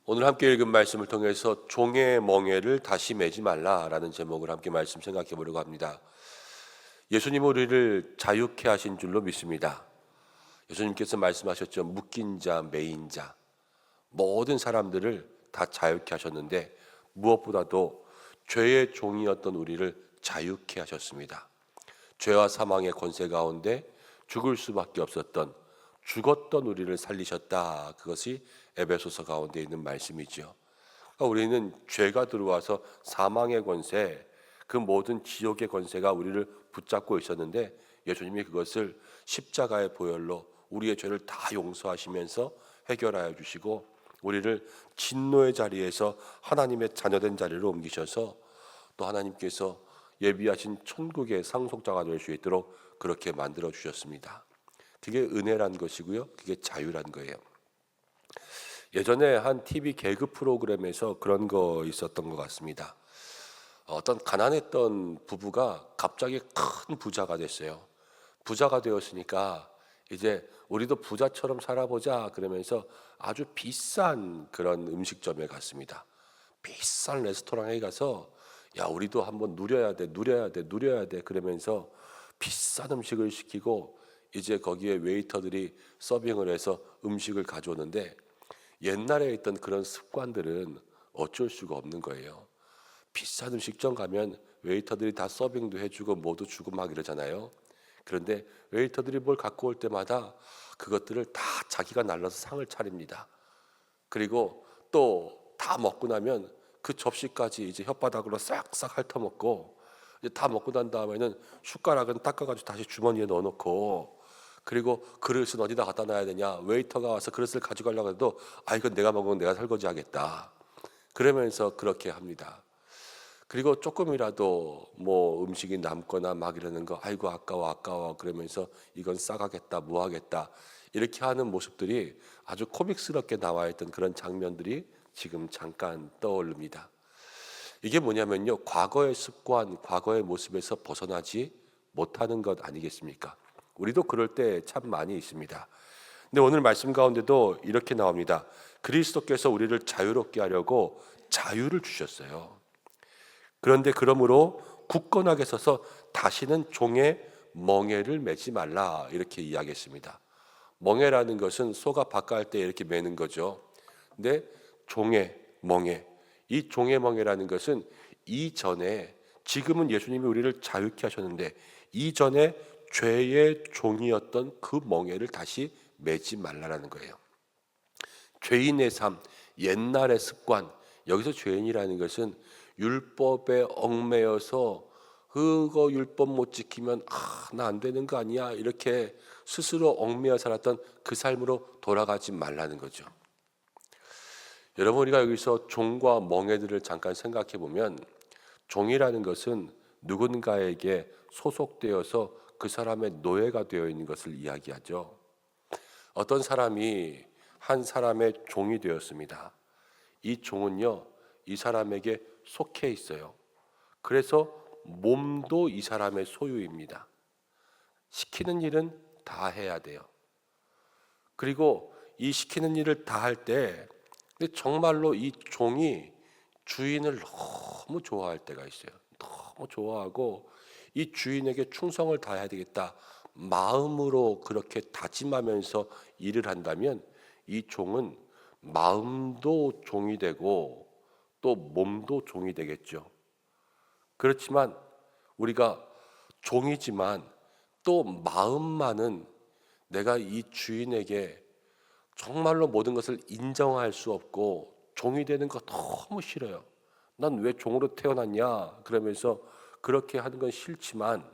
오늘 함께 읽은 말씀을 통해서 종의 멍에를 다시 매지 말라라는 제목을 함께 말씀 생각해 보려고 합니다. 예수님 우리를 자유케 하신 줄로 믿습니다. 예수님께서 말씀하셨죠. 묶인 자, 매인 자, 모든 사람들을 다 자유케 하셨는데 무엇보다도 죄의 종이었던 우리를 자유케 하셨습니다. 죄와 사망의 권세 가운데 죽을 수밖에 없었던, 죽었던 우리를 살리셨다. 그것이 에베소서 가운데 있는 말씀이죠. 그러니까 우리는 죄가 들어와서 사망의 권세, 그 모든 지옥의 권세가 우리를 붙잡고 있었는데 예수님이 그것을 십자가의 보혈로 우리의 죄를 다 용서하시면서 해결하여 주시고 우리를 진노의 자리에서 하나님의 자녀된 자리로 옮기셔서 또 하나님께서 예비하신 천국의 상속자가 될 수 있도록 그렇게 만들어 주셨습니다. 그게 은혜란 것이고요. 그게 자유란 거예요. 예전에 한 TV 개그 프로그램에서 그런 거 있었던 것 같습니다. 어떤 가난했던 부부가 갑자기 큰 부자가 됐어요. 부자가 되었으니까 이제 우리도 부자처럼 살아보자 그러면서 아주 비싼 그런 음식점에 갔습니다. 비싼 레스토랑에 가서 야 우리도 한번 누려야 돼 그러면서 비싼 음식을 시키고 이제 거기에 웨이터들이 서빙을 해서 음식을 가져오는데 옛날에 있던 그런 습관들은 어쩔 수가 없는 거예요. 비싼 음식점 가면 웨이터들이 다 서빙도 해주고 뭐도 주고 막 이러잖아요. 그런데 웨이터들이 뭘 갖고 올 때마다 그것들을 다 자기가 날라서 상을 차립니다. 그리고 또 다 먹고 나면 그 접시까지 이제 혓바닥으로 싹싹 핥아먹고 이제 다 먹고 난 다음에는 숟가락은 닦아가지고 다시 주머니에 넣어놓고 그리고 그릇은 어디다 갖다 놔야 되냐, 웨이터가 와서 그릇을 가져가려고 해도 아 이건 내가 먹으면 내가 설거지 하겠다 그러면서 그렇게 합니다. 그리고 조금이라도 뭐 음식이 남거나 막 이러는 거 아이고 아까워 그러면서 이건 싸가겠다 뭐 하겠다 이렇게 하는 모습들이 아주 코믹스럽게 나와 있던 그런 장면들이 지금 잠깐 떠오릅니다. 이게 뭐냐면요, 과거의 습관, 과거의 모습에서 벗어나지 못하는 것 아니겠습니까? 우리도 그럴 때 참 많이 있습니다. 근데 오늘 말씀 가운데도 이렇게 나옵니다. 그리스도께서 우리를 자유롭게 하려고 자유를 주셨어요. 그런데 그러므로 굳건하게 서서 다시는 종의 멍에를 매지 말라 이렇게 이야기했습니다. 멍에라는 것은 소가 밭갈 때 이렇게 매는 거죠. 근데 종의 멍에, 이 종의 멍에라는 것은 이전에, 지금은 예수님이 우리를 자유케 하셨는데 이전에 죄의 종이었던 그 멍에를 다시 매지 말라라는 거예요. 죄인의 삶, 옛날의 습관, 여기서 죄인이라는 것은 율법에 얽매여서 그거 율법 못 지키면 나 안 되는 거 아니야 이렇게 스스로 얽매여 살았던 그 삶으로 돌아가지 말라는 거죠. 여러분 우리가 여기서 종과 멍에들을 잠깐 생각해 보면 종이라는 것은 누군가에게 소속되어서 그 사람의 노예가 되어 있는 것을 이야기하죠. 어떤 사람이 한 사람의 종이 되었습니다. 이 종은요, 이 사람에게 속해 있어요. 그래서 몸도 이 사람의 소유입니다. 시키는 일은 다 해야 돼요. 그리고 이 시키는 일을 다 할 때 정말로 이 종이 주인을 너무 좋아할 때가 있어요. 너무 좋아하고 이 주인에게 충성을 다해야 되겠다 마음으로 그렇게 다짐하면서 일을 한다면 이 종은 마음도 종이 되고 또 몸도 종이 되겠죠. 그렇지만 우리가 종이지만 또 마음만은 내가 이 주인에게 정말로 모든 것을 인정할 수 없고 종이 되는 거 너무 싫어요. 난 왜 종으로 태어났냐 그러면서 그렇게 하는 건 싫지만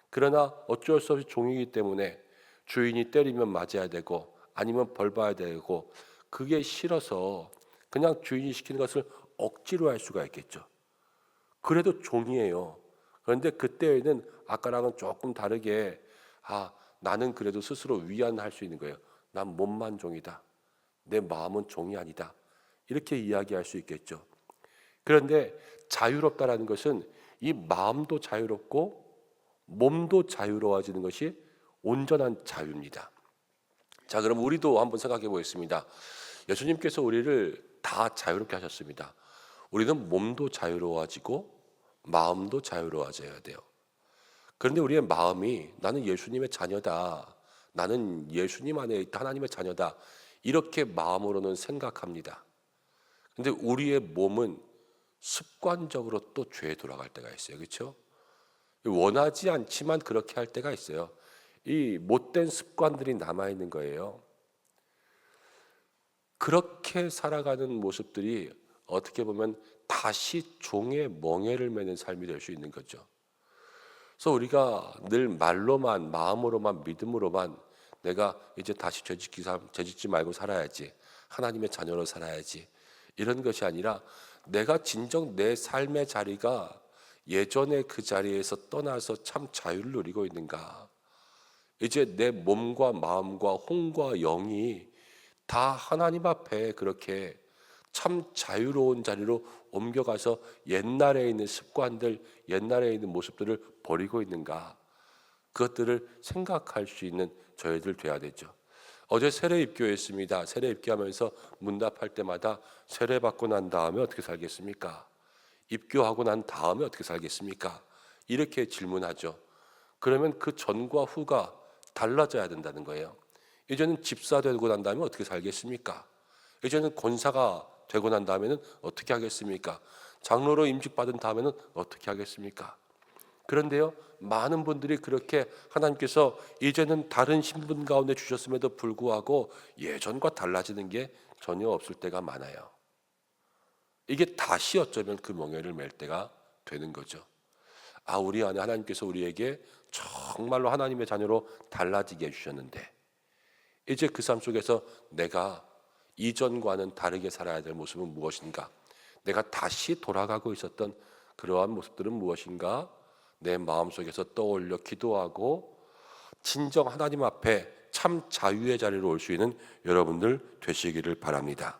그러나 어쩔 수 없이 종이기 때문에 주인이 때리면 맞아야 되고 아니면 벌 받아야 되고 그게 싫어서 그냥 주인이 시키는 것을 억지로 할 수가 있겠죠. 그래도 종이에요. 그런데 그때에는 아까랑은 조금 다르게 나는 그래도 스스로 위안할 수 있는 거예요. 난 몸만 종이다. 내 마음은 종이 아니다. 이렇게 이야기할 수 있겠죠. 그런데 자유롭다라는 것은 이 마음도 자유롭고 몸도 자유로워지는 것이 온전한 자유입니다. 자, 그럼 우리도 한번 생각해 보겠습니다. 예수님께서 우리를 다 자유롭게 하셨습니다. 우리는 몸도 자유로워지고 마음도 자유로워져야 돼요. 그런데 우리의 마음이 나는 예수님의 자녀다, 나는 예수님 안에 있다, 하나님의 자녀다, 이렇게 마음으로는 생각합니다. 근데 우리의 몸은 습관적으로 또 죄에 돌아갈 때가 있어요. 그렇죠? 원하지 않지만 그렇게 할 때가 있어요. 이 못된 습관들이 남아있는 거예요. 그렇게 살아가는 모습들이 어떻게 보면 다시 종의 멍에를 매는 삶이 될 수 있는 거죠. 그래서 우리가 늘 말로만, 마음으로만, 믿음으로만 내가 이제 다시 죄짓지 말고 살아야지, 하나님의 자녀로 살아야지, 이런 것이 아니라 내가 진정 내 삶의 자리가 예전의 그 자리에서 떠나서 참 자유를 누리고 있는가, 이제 내 몸과 마음과 혼과 영이 다 하나님 앞에 그렇게 참 자유로운 자리로 옮겨가서 옛날에 있는 습관들, 옛날에 있는 모습들을 버리고 있는가, 그것들을 생각할 수 있는 저희들 돼야 되죠. 어제 세례 입교했습니다. 세례 입교하면서 문답할 때마다 세례 받고 난 다음에 어떻게 살겠습니까? 입교하고 난 다음에 어떻게 살겠습니까? 이렇게 질문하죠. 그러면 그 전과 후가 달라져야 된다는 거예요. 이제는 집사 되고 난 다음에 어떻게 살겠습니까? 이제는 권사가 되고 난 다음에는 어떻게 하겠습니까? 장로로 임직받은 다음에는 어떻게 하겠습니까? 그런데요, 많은 분들이 그렇게 하나님께서 이제는 다른 신분 가운데 주셨음에도 불구하고 예전과 달라지는 게 전혀 없을 때가 많아요. 이게 다시 어쩌면 그 멍에를 맬 때가 되는 거죠. 아, 우리 안에 하나님께서 우리에게 정말로 하나님의 자녀로 달라지게 해주셨는데 이제 그 삶 속에서 내가 이전과는 다르게 살아야 될 모습은 무엇인가? 내가 다시 돌아가고 있었던 그러한 모습들은 무엇인가? 내 마음속에서 떠올려 기도하고 진정 하나님 앞에 참 자유의 자리로 올 수 있는 여러분들 되시기를 바랍니다.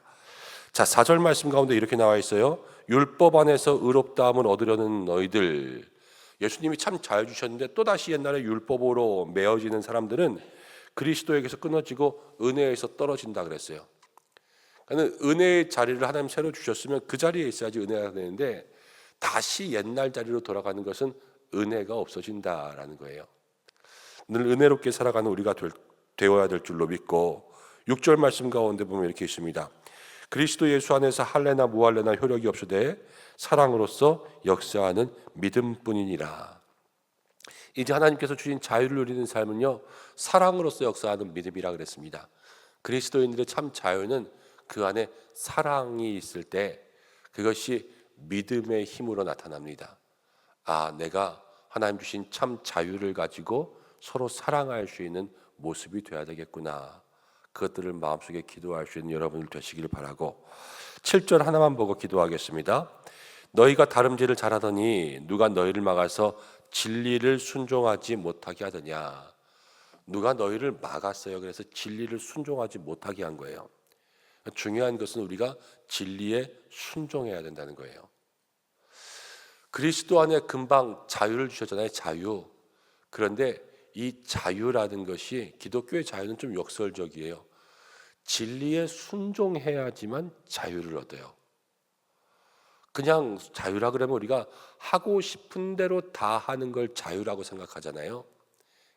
자, 4절 말씀 가운데 이렇게 나와 있어요. 율법 안에서 의롭다함을 얻으려는 너희들. 예수님이 참 자유 주셨는데 또다시 옛날에 율법으로 메어지는 사람들은 그리스도에게서 끊어지고 은혜에서 떨어진다 그랬어요. 그러니까 은혜의 자리를 하나님 새로 주셨으면 그 자리에 있어야지 은혜가 되는데 다시 옛날 자리로 돌아가는 것은 은혜가 없어진다라는 거예요. 늘 은혜롭게 살아가는 우리가 되어야 될 줄로 믿고 6절 말씀 가운데 보면 이렇게 있습니다. 그리스도 예수 안에서 할례나 무할례나 효력이 없으되 사랑으로서 역사하는 믿음뿐이니라. 이제 하나님께서 주신 자유를 누리는 삶은요, 사랑으로서 역사하는 믿음이라 그랬습니다. 그리스도인들의 참 자유는 그 안에 사랑이 있을 때 그것이 믿음의 힘으로 나타납니다. 아, 내가 하나님 주신 참 자유를 가지고 서로 사랑할 수 있는 모습이 되어야 되겠구나. 그것들을 마음속에 기도할 수 있는 여러분들 되시기를 바라고 7절 하나만 보고 기도하겠습니다. 너희가 다름질을 잘하더니 누가 너희를 막아서 진리를 순종하지 못하게 하더냐. 누가 너희를 막았어요. 그래서 진리를 순종하지 못하게 한 거예요. 중요한 것은 우리가 진리에 순종해야 된다는 거예요. 그리스도 안에 금방 자유를 주셨잖아요. 자유. 그런데 이 자유라는 것이 기독교의 자유는 좀 역설적이에요. 진리에 순종해야지만 자유를 얻어요. 그냥 자유라 그러면 우리가 하고 싶은 대로 다 하는 걸 자유라고 생각하잖아요.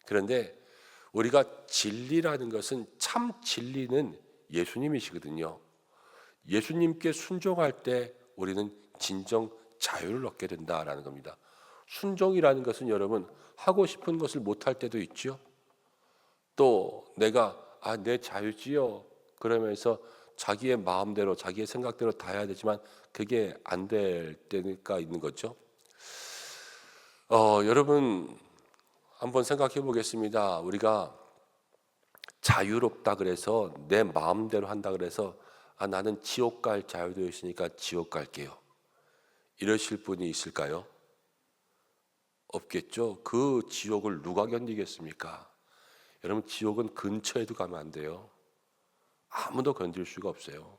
그런데 우리가 진리라는 것은 참 진리는 예수님이시거든요. 예수님께 순종할 때 우리는 진정 자유를 얻게 된다라는 겁니다. 순종이라는 것은 여러분 하고 싶은 것을 못할 때도 있죠. 또 내가 내 자유지요 그러면서 자기의 마음대로 자기의 생각대로 다 해야 되지만 그게 안 될 때가 있는 거죠. 여러분 한번 생각해 보겠습니다. 우리가 자유롭다 그래서 내 마음대로 한다 그래서 나는 지옥 갈 자유도 있으니까 지옥 갈게요. 이러실 분이 있을까요? 없겠죠. 그 지옥을 누가 견디겠습니까? 여러분 지옥은 근처에도 가면 안 돼요. 아무도 건들 수가 없어요.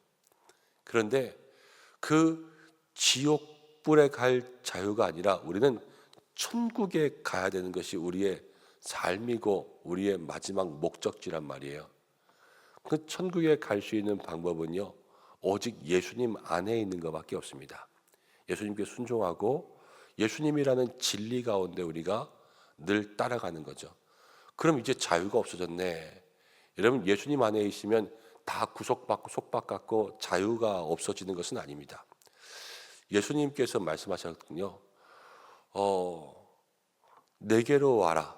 그런데 그 지옥불에 갈 자유가 아니라 우리는 천국에 가야 되는 것이 우리의 삶이고 우리의 마지막 목적지란 말이에요. 그 천국에 갈 수 있는 방법은요, 오직 예수님 안에 있는 것밖에 없습니다. 예수님께 순종하고 예수님이라는 진리 가운데 우리가 늘 따라가는 거죠. 그럼 이제 자유가 없어졌네. 여러분, 예수님 안에 있으면 다 구속받고 속박받고 자유가 없어지는 것은 아닙니다. 예수님께서 말씀하셨거든요. 내게로 와라.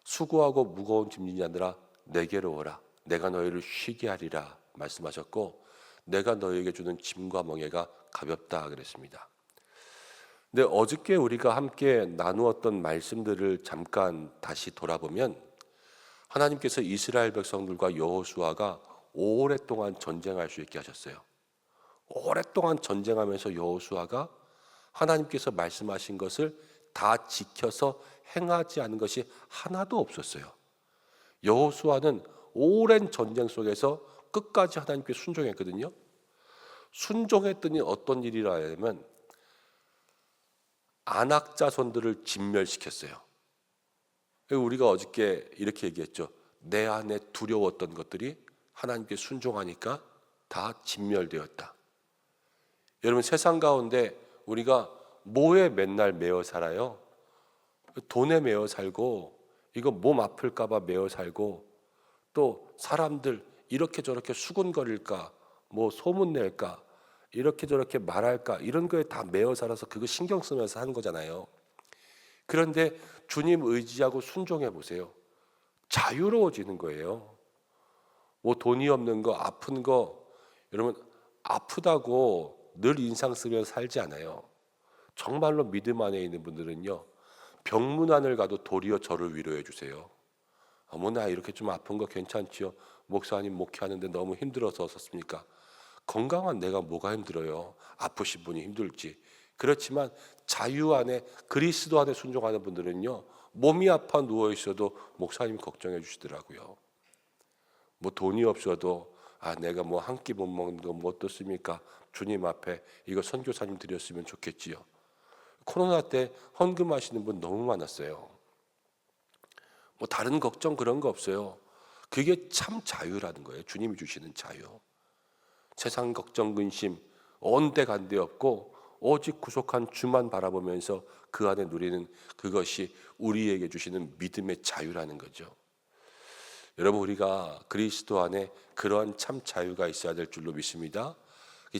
수고하고 무거운 짐진 자들아 내게로 오라. 내가 너희를 쉬게 하리라 말씀하셨고, 내가 너희에게 주는 짐과 멍에가 가볍다 그랬습니다. 근데 어저께 우리가 함께 나누었던 말씀들을 잠깐 다시 돌아보면, 하나님께서 이스라엘 백성들과 여호수아가 오랫동안 전쟁할 수 있게 하셨어요. 오랫동안 전쟁하면서 여호수아가 하나님께서 말씀하신 것을 다 지켜서 행하지 않은 것이 하나도 없었어요. 여호수아는 오랜 전쟁 속에서 끝까지 하나님께 순종했거든요. 순종했더니 어떤 일이라 하면 아낙 자손들을 진멸시켰어요. 우리가 어저께 이렇게 얘기했죠. 내 안에 두려웠던 것들이 하나님께 순종하니까 다 진멸되었다. 여러분, 세상 가운데 우리가 뭐에 맨날 매여 살아요? 돈에 매여 살고, 이거 몸 아플까 봐 매여 살고, 또 사람들 이렇게 저렇게 수군거릴까, 뭐 소문낼까, 이렇게 저렇게 말할까, 이런 거에 다 매여 살아서 그거 신경 쓰면서 하는 거잖아요. 그런데 주님 의지하고 순종해 보세요. 자유로워지는 거예요. 뭐 돈이 없는 거, 아픈 거, 여러분 아프다고 늘 인상 쓰면서 살지 않아요. 정말로 믿음 안에 있는 분들은요, 병문안을 가도 도리어 저를 위로해 주세요. 어머나 이렇게 좀 아픈 거 괜찮지요? 목사님 목회하는데 너무 힘들어서 어떻습니까? 건강한 내가 뭐가 힘들어요? 아프신 분이 힘들지. 그렇지만 자유 안에, 그리스도 안에 순종하는 분들은요, 몸이 아파 누워 있어도 목사님 걱정해 주시더라고요. 뭐 돈이 없어도 내가 뭐 한 끼 못 먹는 거 뭐 어떻습니까? 주님 앞에 이거 선교사님 드렸으면 좋겠지요. 코로나 때 헌금하시는 분 너무 많았어요. 뭐 다른 걱정 그런 거 없어요. 그게 참 자유라는 거예요. 주님이 주시는 자유. 세상 걱정 근심 온데간데 없고 오직 구속한 주만 바라보면서 그 안에 누리는 그것이 우리에게 주시는 믿음의 자유라는 거죠. 여러분, 우리가 그리스도 안에 그러한 참 자유가 있어야 될 줄로 믿습니다.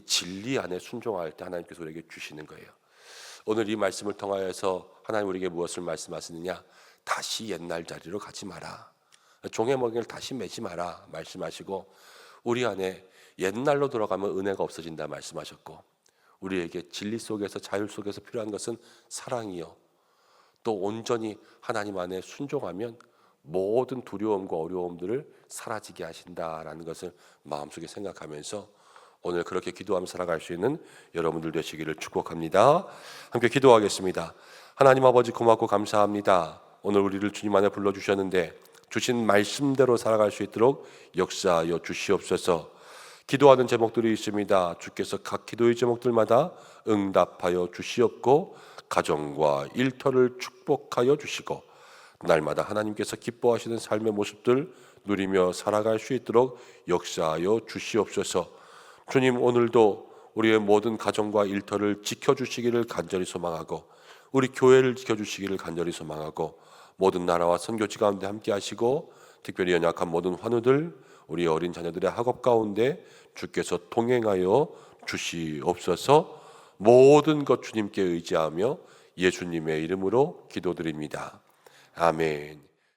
진리 안에 순종할 때 하나님께서 우리에게 주시는 거예요. 오늘 이 말씀을 통하여서 하나님 우리에게 무엇을 말씀하시느냐? 다시 옛날 자리로 가지 마라. 종의 멍에를 다시 매지 마라 말씀하시고, 우리 안에 옛날로 돌아가면 은혜가 없어진다 말씀하셨고, 우리에게 진리 속에서 자유 속에서 필요한 것은 사랑이요, 또 온전히 하나님 안에 순종하면 모든 두려움과 어려움들을 사라지게 하신다라는 것을 마음속에 생각하면서 오늘 그렇게 기도하며 살아갈 수 있는 여러분들 되시기를 축복합니다. 함께 기도하겠습니다. 하나님 아버지, 고맙고 감사합니다. 오늘 우리를 주님 안에 불러주셨는데 주신 말씀대로 살아갈 수 있도록 역사하여 주시옵소서. 기도하는 제목들이 있습니다. 주께서 각 기도의 제목들마다 응답하여 주시옵고, 가정과 일터를 축복하여 주시고, 날마다 하나님께서 기뻐하시는 삶의 모습들 누리며 살아갈 수 있도록 역사하여 주시옵소서. 주님, 오늘도 우리의 모든 가정과 일터를 지켜주시기를 간절히 소망하고, 우리 교회를 지켜주시기를 간절히 소망하고, 모든 나라와 선교지 가운데 함께 하시고, 특별히 연약한 모든 환우들, 우리 어린 자녀들의 학업 가운데 주께서 동행하여 주시옵소서. 모든 것 주님께 의지하며 예수님의 이름으로 기도드립니다. 아멘.